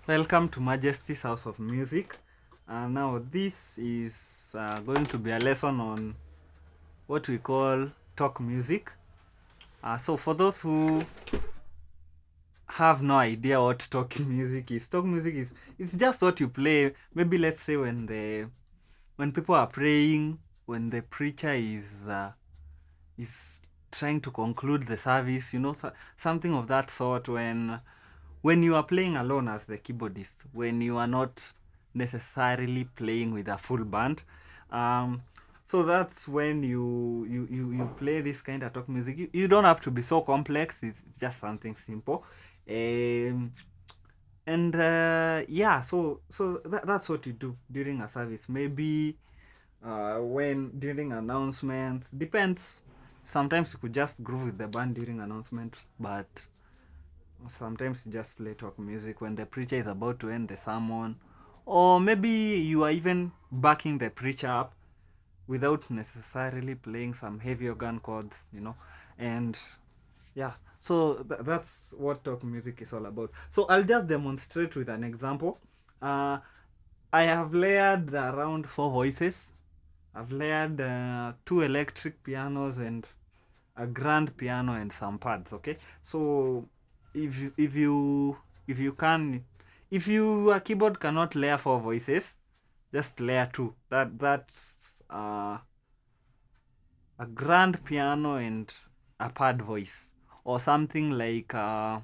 Welcome to Majesty's House of Music. Now, this is going to be a lesson on what we call talk music. So, for those who have no idea what talking music is it's just what you play. Maybe let's say when people are praying, when the preacher is trying to conclude the service, something of that sort. When you are playing alone as the keyboardist, when you are not necessarily playing with a full band. So that's when you play this kind of talk music. You don't have to be so complex. It's just something simple. Um, that's what you do during a service. Maybe when during announcements, depends. Sometimes you could just groove with the band during announcements, but sometimes you just play talk music when the preacher is about to end the sermon, or maybe you are even backing the preacher up without necessarily playing some heavy organ chords, and yeah. So that's what talk music is all about. So I'll just demonstrate with an example. I have layered around 4 voices. I've layered 2 electric pianos and a grand piano and some pads. Okay, so if you can, if your keyboard cannot layer 4 voices, just layer 2. That's a grand piano and a pad voice, or something like a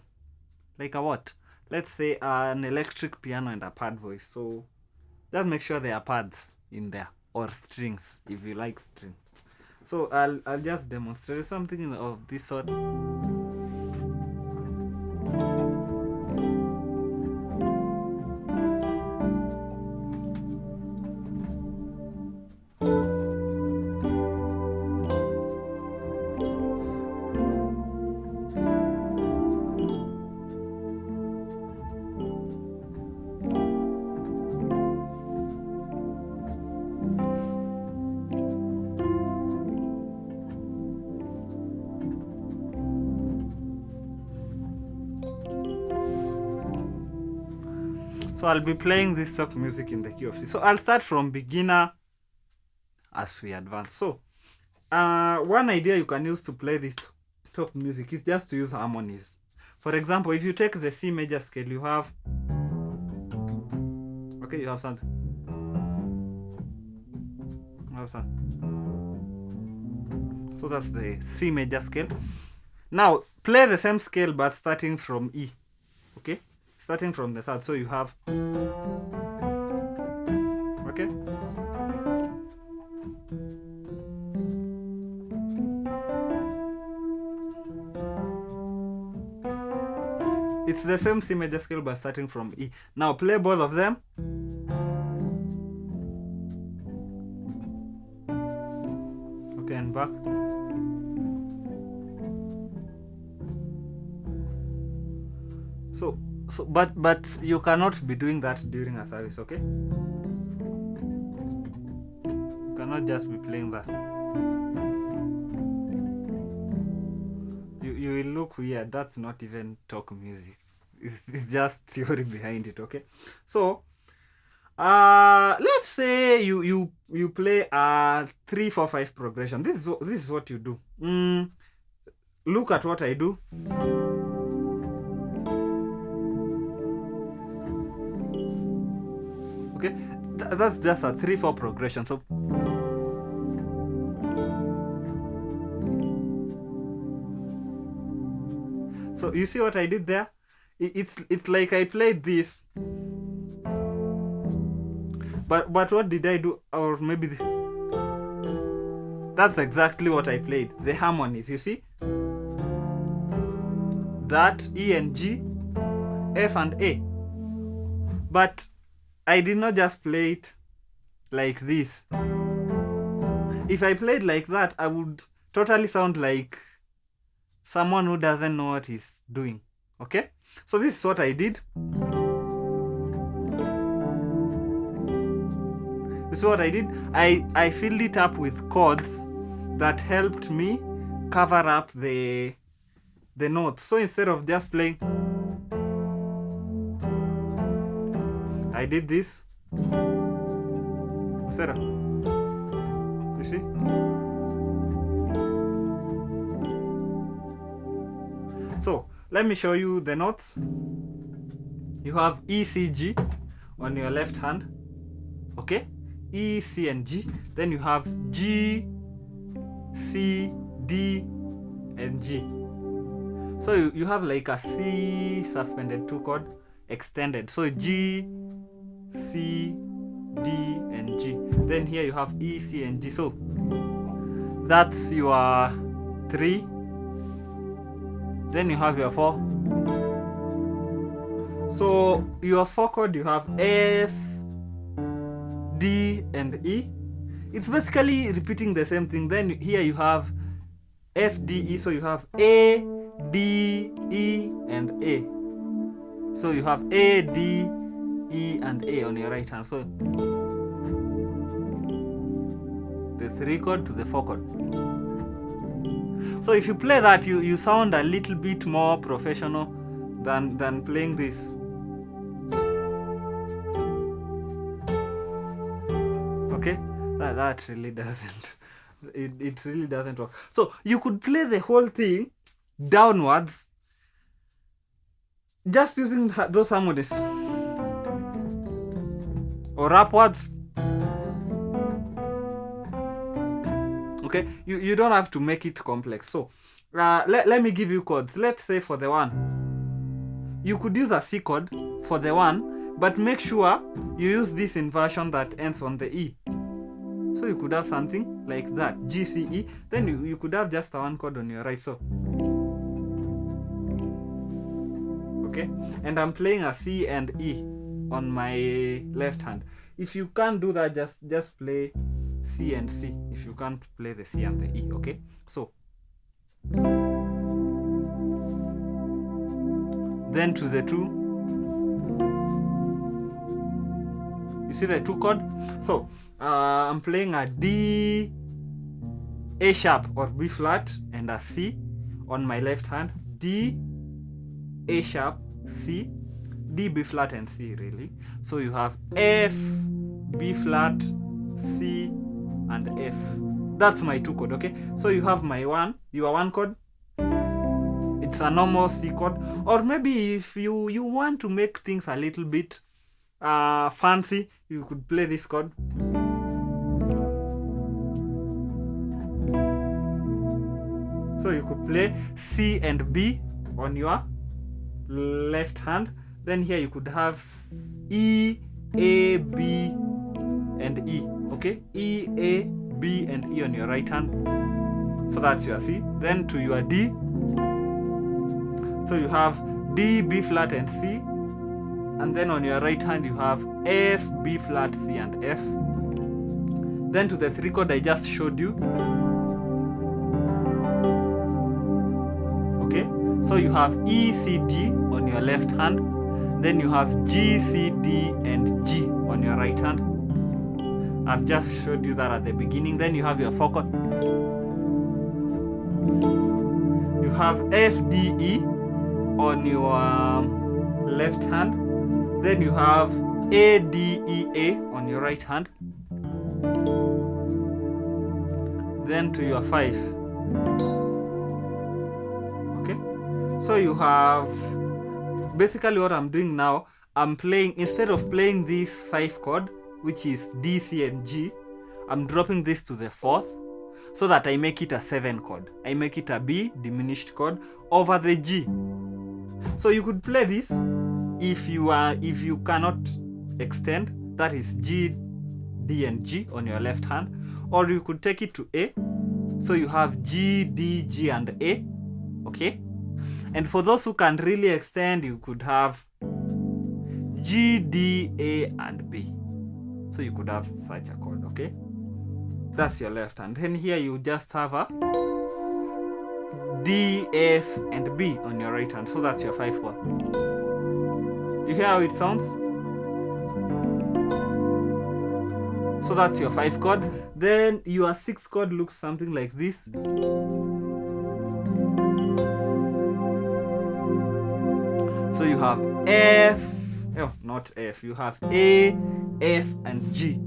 what? Let's say an electric piano and a pad voice. So just make sure there are pads in there, or strings if you like strings. So I'll just demonstrate something of this sort. So I'll be playing this talk music in the key of C. So I'll start from beginner as we advance. So one idea you can use to play this talk music is just to use harmonies. For example, if you take the C major scale, you have something. You have something. So that's the C major scale. Now play the same scale but starting from E. Okay? Starting from the third. So you have, okay? It's the same C major scale but starting from E. Now play both of them. Okay, and back. So but you cannot be doing that during a service, okay? You cannot just be playing that. You will look weird. That's not even talk music. It's just theory behind it, okay? So let's say you play a 3-4-5 progression. This is what you do. Look at what I do. Okay, that's just a 3-4 progression. So you see what I did there? It's like I played this, but what did I do? Or maybe that's exactly what I played. The harmonies, you see, that E and G, F and A. But I did not just play it like this. If I played like that, I would totally sound like someone who doesn't know what he's doing. Okay? So this is what I did. This is what I did. I filled it up with chords that helped me cover up the notes. So instead of just playing, I did this. Sarah, you see? So let me show you the notes. You have E, C, G on your left hand. Okay? E, C, and G. Then you have G, C, D, and G. So you have like a C suspended 2 chord extended. So G, C, D, and G. Then here you have E, C, and G. So that's your 3. Then you have your 4. So your 4 chord, you have F, D, and E. It's basically repeating the same thing. Then here you have F, D, E. So you have A, D, E, and A. So you have A, D, E, and A on your right hand. So the 3 chord to the 4 chord. So if you play that, you sound a little bit more professional than playing this. Okay, that really doesn't. It really doesn't work. So you could play the whole thing downwards, just using those harmonies, or upwards. Okay, you don't have to make it complex. So let me give you chords. Let's say for the 1, you could use a C chord for the 1, but make sure you use this inversion that ends on the E. So you could have something like that, G, C, E. Then you could have just a 1 chord on your right. So okay, and I'm playing a C and E on my left hand. If you can't do that, just play C and C. If you can't play the C and the E, okay? So then to the 2. You see the 2 chord? So I'm playing a D, A sharp or B flat, and a C on my left hand. D, A sharp, C, D, B flat, and C, really. So you have F, B flat, C, and F. That's my 2 chord, okay? So you have your 1 chord. It's a normal C chord. Or maybe if you want to make things a little bit fancy, you could play this chord. So you could play C and B on your left hand. Then here you could have E, A, B, and E. Okay? E, A, B, and E on your right hand. So that's your C. Then to your D. So you have D, B flat, and C. And then on your right hand you have F, B flat, C, and F. Then to the 3 chord I just showed you. Okay? So you have E, C, D on your left hand. Then you have G, C, D, and G on your right hand. I've just showed you that at the beginning. Then you have your 4 chord. You have F, D, E on your left hand. Then you have A, D, E, A on your right hand. Then to your 5. Okay? So you have, basically what I'm doing now, I'm playing, instead of playing this 5 chord, which is D, C, and G, I'm dropping this to the 4th, so that I make it a 7 chord. I make it a B diminished chord over the G. So you could play this if you cannot extend, that is G, D, and G on your left hand, or you could take it to A. So you have G, D, G, and A. Okay? And for those who can really extend, you could have G, D, A, and B. So you could have such a chord, okay? That's your left hand. Then here you just have a D, F, and B on your right hand. So that's your 5 chord. You hear how it sounds? So that's your 5 chord. Then your 6 chord looks something like this. So you have F, Oh, not F. You have A, F, and G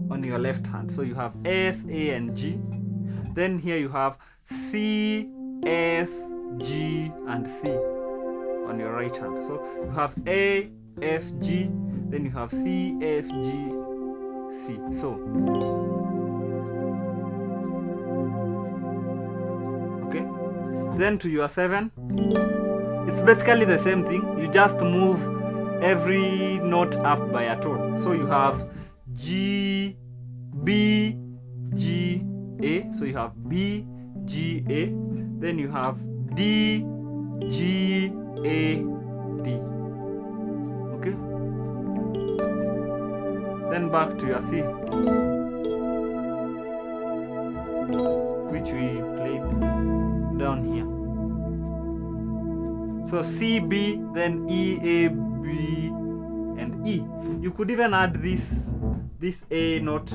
on your left hand. So you have F, A, and G. Then here you have C, F, G, and C on your right hand. So you have A, F, G, then you have C, F, G, C. So, okay. Then to your 7, it's basically the same thing. You just move every note up by a tone. So you have G, B, G, A. So you have B, G, A. Then you have D, G, A, D. Okay. Then back to your C, which we played down here. So C, B, then E, A, B, and E. You could even add this A note,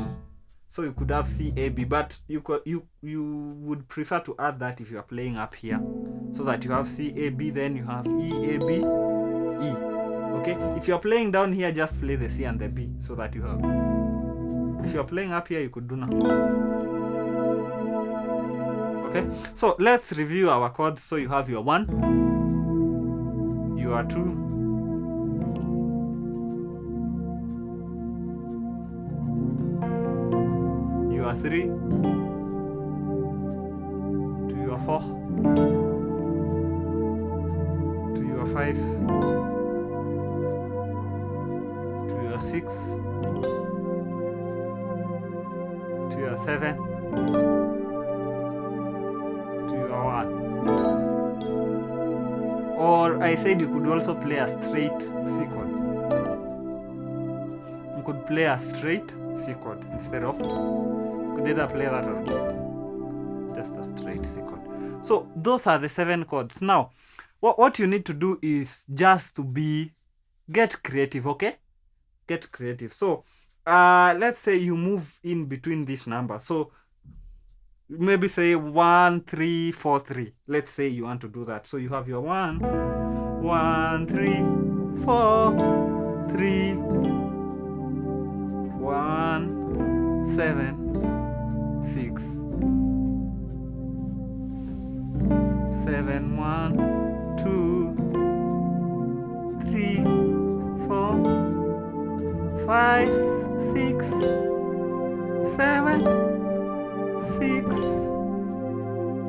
so you could have C, A, B, but you would prefer to add that if you are playing up here, so that you have C, A, B, then you have E, A, B, E. Okay. If you are playing down here, just play the C and the B, so that you have. If you are playing up here, you could do now. Okay. So let's review our chords. So you have your 1, your 2, your 3, to your 4, to your 5, to your 6, to your 7, to your 1. Or I said you could also play a straight C chord. You could play a straight C chord instead of. You could either play that or just a straight C chord. So those are the 7 chords. Now, what you need to do is just to get creative, okay? Get creative. So let's say you move in between these numbers. So maybe say 1, 3, 4, 3. Let's say you want to do that. So you have your 1, 3, 4, 3, 1, 7, 6, 7, 1, 2, 3, 4, 5, 6, 7, 6.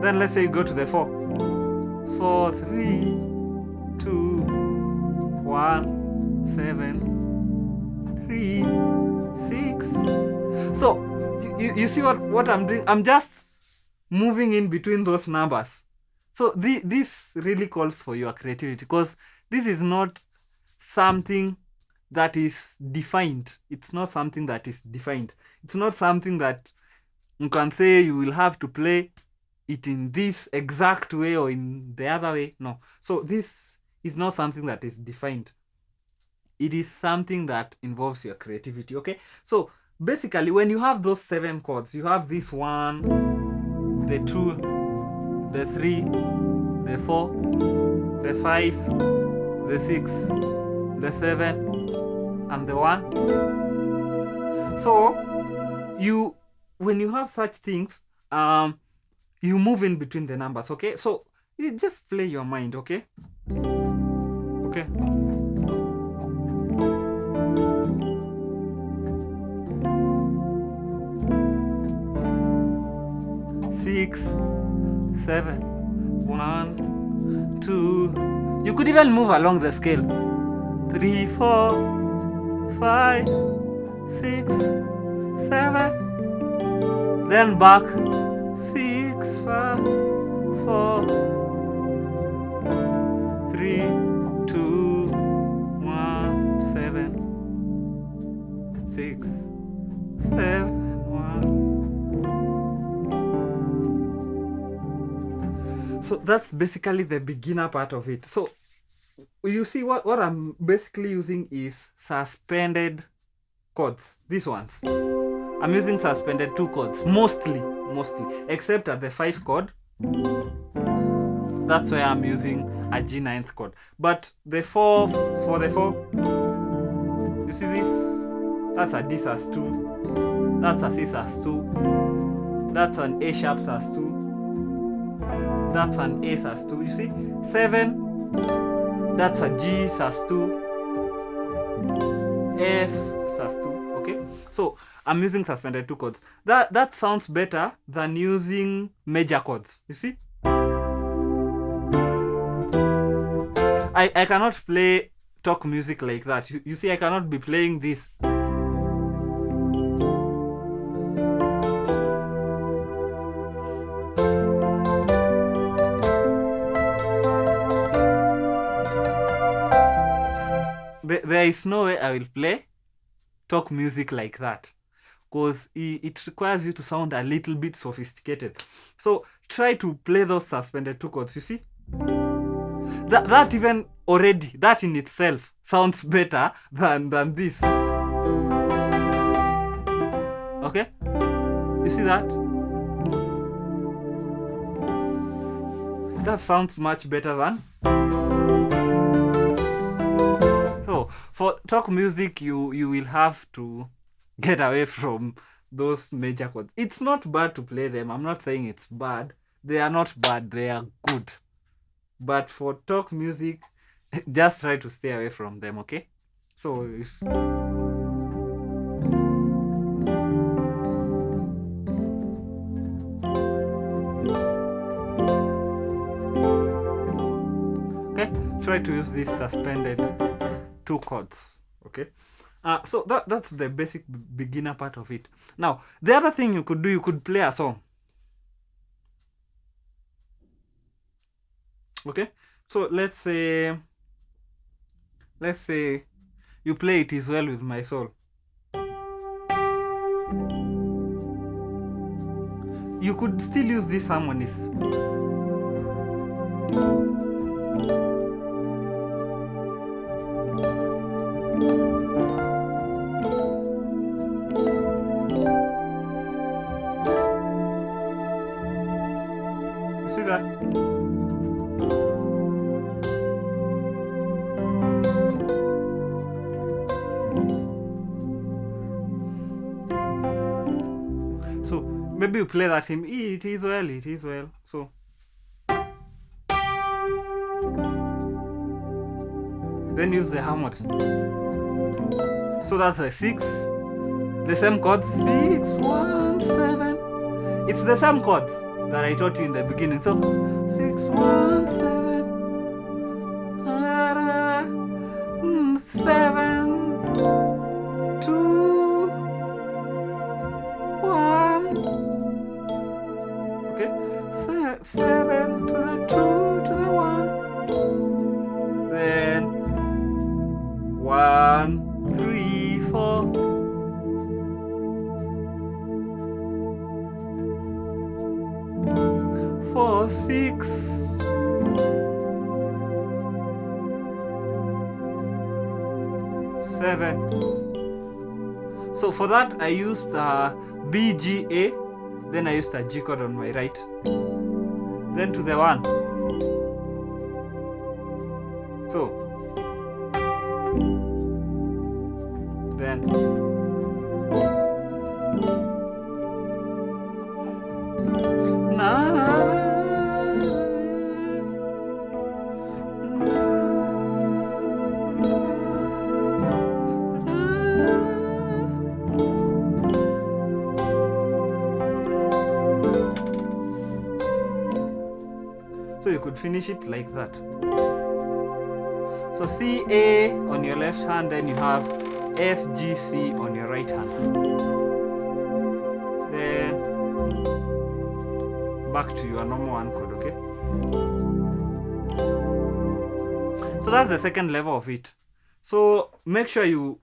Then let's say you go to the 4. 4, 3, 2, 1, 7, 3, 6. So you see what I'm doing? I'm just moving in between those numbers. So this really calls for your creativity, because this is not something that is defined. It's not something that is defined. It's not something that you can say you will have to play it in this exact way or in the other way. No. So this is not something that is defined. It is something that involves your creativity. Okay. So basically, when you have those 7 chords, you have this 1, the 2, the 3, the 4, the 5, the 6, the 7, and the 1. So when you have such things, you move in between the numbers. Okay. So you just play your mind. Okay. Okay. Six, 7, 1, 2. You could even move along the scale. 3, 4, 5, 6, 7. Then back. 6, 5, 4, 3, 2, 1, 7, 6, 7, 1. So that's basically the beginner part of it. So you see what I'm basically using is suspended chords. These ones. I'm using suspended 2 chords. Mostly. Except at the 5 chord. That's why I'm using a G9th chord. But the 4, for the 4, You see this? That's a D sus2. That's a C sus2. That's an A sharp sus2. That's an A sus2. You see? 7. That's a G sus2. F sus2. Okay? So I'm using suspended 2 chords. That sounds better than using major chords. You see? I cannot play talk music like that. You see, I cannot be playing this. There is no way I will play talk music like that, because it requires you to sound a little bit sophisticated. So try to play those suspended 2 chords. You see, that even already, that in itself sounds better than this. Okay, you see that? That sounds much better than. So for talk music, you will have to get away from those major chords. It's not bad to play them. I'm not saying it's bad. They are not bad. They are good. But for talk music, just try to stay away from them, okay? So okay, try to use this suspended 2 chords, okay? So that's the basic beginner part of it. Now, the other thing you could do, you could play a song. Okay, so let's say you play It Is Well With My Soul. You could still use these harmonies. You see that? So maybe you play that hymn, it is well, it is well. So then use the harmonies. So that's a 6, the same chords, 6, 1, 7. It's the same chords that I taught you in the beginning. So 6, 1, 7, 7, 2, 1. Okay, 7 to the 2 to the 1. Then 1, 3, 4. 4, 6. 7. So for that I used B, G, A. Then I used a G chord on my right. Then to the 1. So then so you could finish it like that. So C, A on your left hand, then you have F, G, C on your right hand. Then back to your normal 1 chord, okay? So that's the second level of it. So make sure you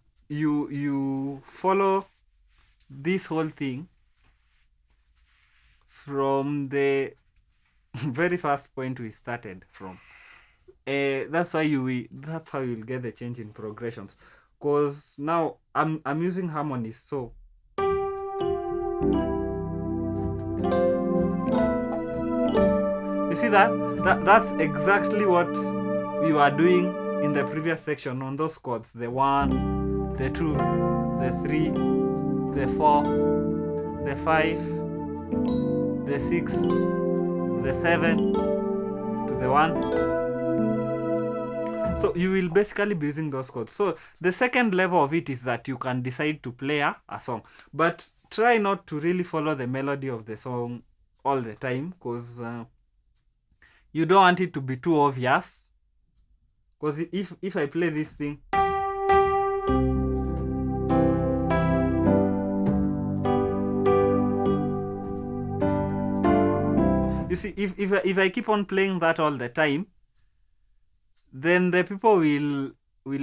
follow this whole thing from the very first point we started from. That's how you'll get the change in progressions. Because now I'm using harmonies, so you see that's exactly what we were doing in the previous section on those chords, the 1, the 2, the 3, the 4, the 5, the 6, the 7 to the 1. So you will basically be using those chords. So the second level of it is that you can decide to play a song, but try not to really follow the melody of the song all the time, because you don't want it to be too obvious. Because if I play this thing, you see, if I keep on playing that all the time, then the people will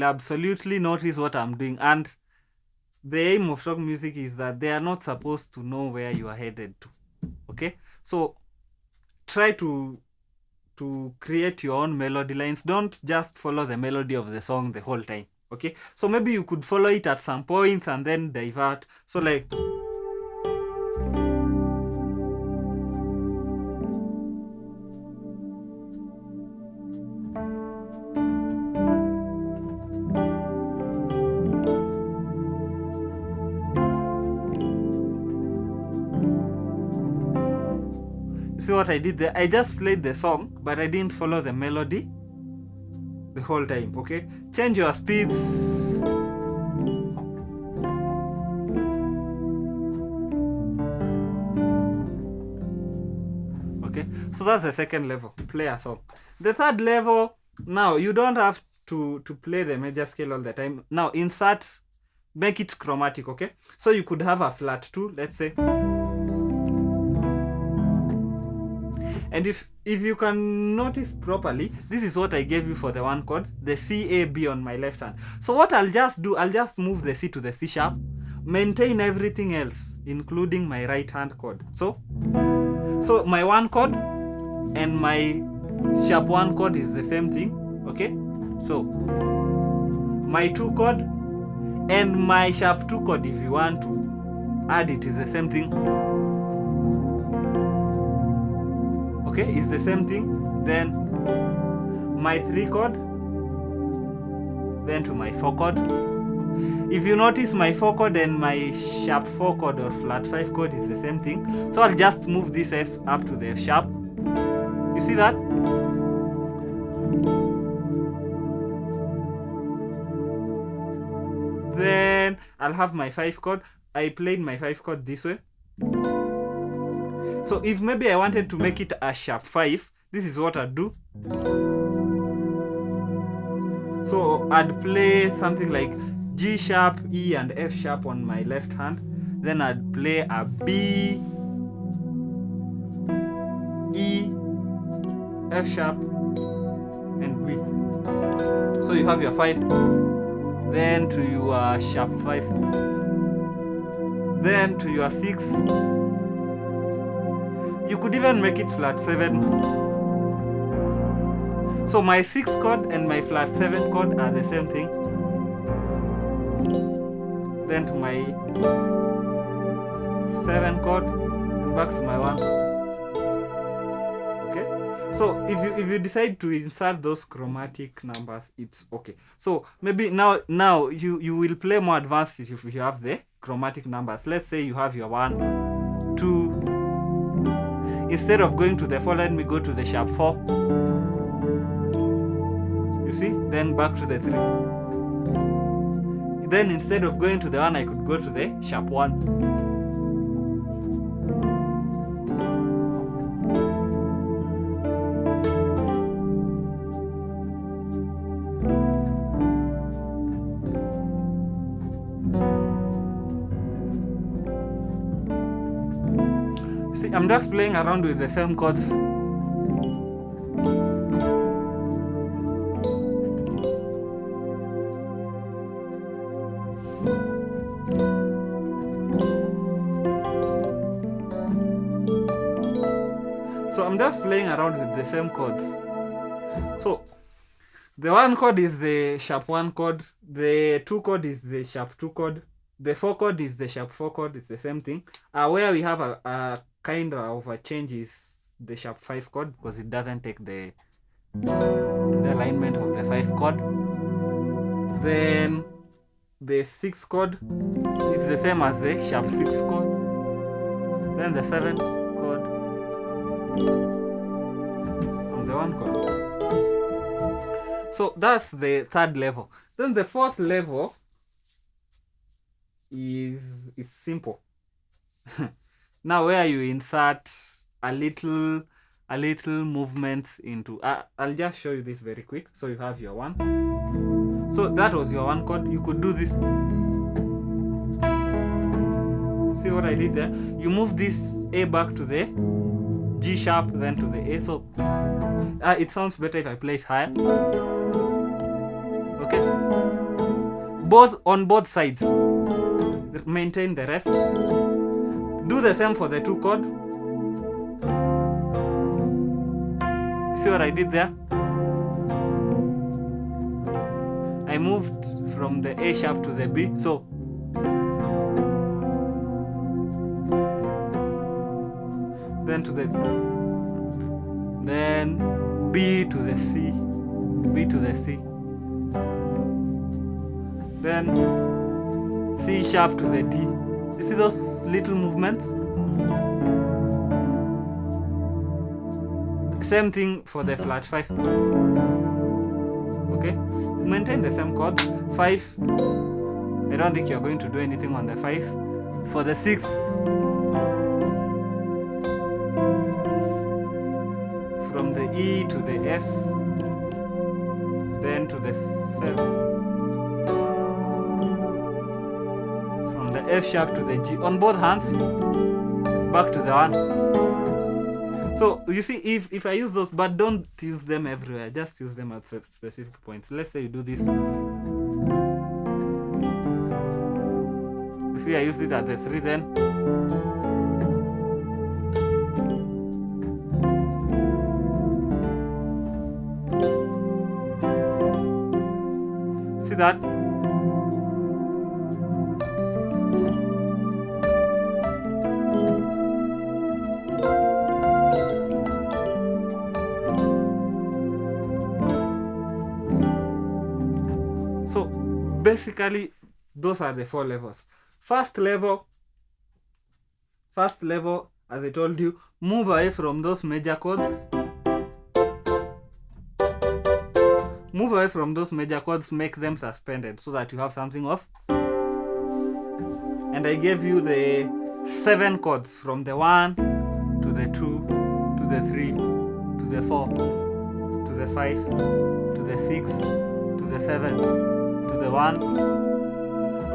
absolutely notice what I'm doing. And the aim of rock music is that they are not supposed to know where you are headed to. Okay? So try to create your own melody lines. Don't just follow the melody of the song the whole time. Okay? So maybe you could follow it at some points and then divert. So like, see what I did there? I just played the song, but I didn't follow the melody the whole time. Okay? Change your speeds. Okay? So that's the second level. Play a song. The third level, now you don't have to play the major scale all the time. Now insert, make it chromatic. Okay? So you could have a flat 2, let's say. And if you can notice properly, this is what I gave you for the 1 chord, the C, A, B on my left hand. So what I'll just do, I'll just move the C to the C sharp, maintain everything else, including my right hand chord. So my 1 chord and my sharp 1 chord is the same thing. Okay? So my 2 chord and my sharp 2 chord, if you want to add it, is the same thing. Okay, it's the same thing. Then my 3 chord, then to my 4 chord. If you notice, my 4 chord and my sharp 4 chord or flat 5 chord is the same thing. So I'll just move this F up to the F sharp. You see that? Then I'll have my 5 chord. I played my 5 chord this way. So if maybe I wanted to make it a sharp 5, this is what I'd do. So I'd play something like G sharp, E and F sharp on my left hand. Then I'd play a B, E, F sharp, and B. So you have your 5. Then to your sharp 5. Then to your 6. You could even make it flat 7. So my 6 chord and my flat 7 chord are the same thing. Then to my 7 chord and back to my 1. Okay? So if you decide to insert those chromatic numbers, it's okay. So maybe now you will play more advanced if you have the chromatic numbers. Let's say you have your 1, 2. Instead of going to the 4, let me go to the sharp 4. You see? Then back to the 3. Then instead of going to the 1, I could go to the sharp 1. See, I'm just playing around with the same chords. So I'm just playing around with the same chords. So the 1 chord is the sharp 1 chord, the 2 chord is the sharp 2 chord, the 4 chord is the sharp 4 chord. It's the same thing. Where we have a kind of a change is the sharp 5 chord, because it doesn't take the alignment of the 5 chord. Then the 6 chord is the same as the sharp 6 chord. Then the 7 chord and the 1 chord. So that's the third level. Then the fourth level is simple. Now where you insert a little movements into I'll just show you this very quick. So you have your 1. So that was your 1 chord. You could do this. See what I did there? You move this A back to the G sharp, then to the A. So it sounds better if I play it higher. Okay, on both sides. Maintain the rest. Do the same for the 2 chord. See what I did there? I moved from the A sharp to the B. So then to the B to the C, B to the C, then C sharp to the D. You see those little movements? Same thing for the flat 5. Okay, maintain the same chords. 5, I don't think you're going to do anything on the 5. For the 6, from the E to the F, then to the 7, from the F sharp to the G, on both hands, back to the 1. So you see, if I use those, but don't use them everywhere, just use them at specific points. Let's say you do this. You see, I used it at the 3 then. See that? So basically those are the 4 levels. First level, as I told you, move away from those major chords. Move away from those major chords, make them suspended so that you have something off. And I gave you the 7 chords, from the 1 to the 2 to the 3 to the 4 to the 5 to the 6 to the 7 to the 1.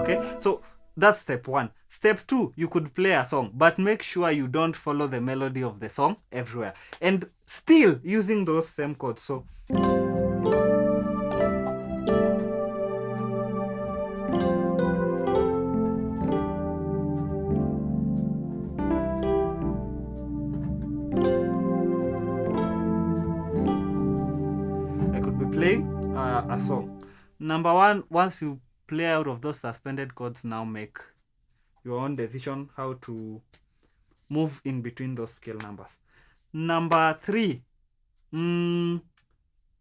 Okay, so that's step 1. Step 2, you could play a song, but make sure you don't follow the melody of the song everywhere, and still using those same chords. So I could be playing a song. Number 1, once you play out of those suspended chords, now make your own decision how to move in between those scale numbers. Number 3,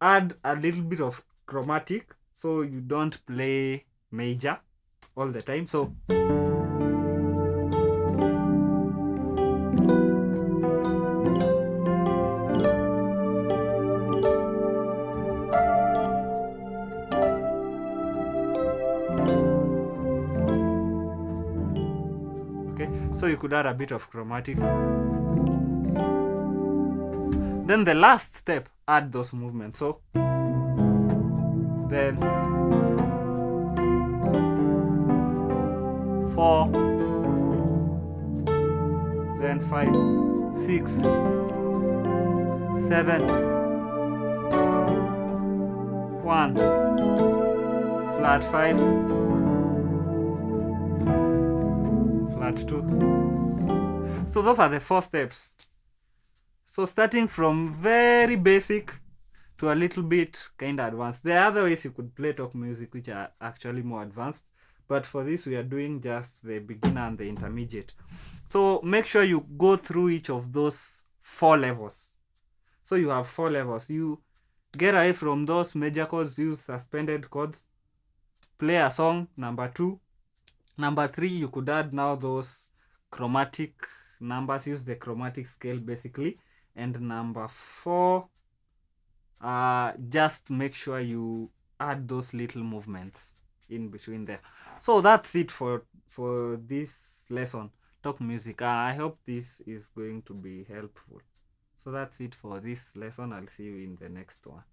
add a little bit of chromatic so you don't play major all the time. So so you could add a bit of chromatic. Then the last step, add those movements. So then 4, then 5, 6, 7, 1, flat 5, flat 2. So those are the 4 steps. So starting from very basic to a little bit kind of advanced. There are other ways you could play talk music which are actually more advanced, but for this we are doing just the beginner and the intermediate. So make sure you go through each of those 4 levels. So you have 4 levels. You get away from those major chords, use suspended chords, play a song. Number 2. Number 3, you could add now those chromatic numbers, use the chromatic scale basically. And number 4, just make sure you add those little movements in between there. So that's it for this lesson, talk music. I hope this is going to be helpful. So that's it for this lesson. I'll see you in the next one.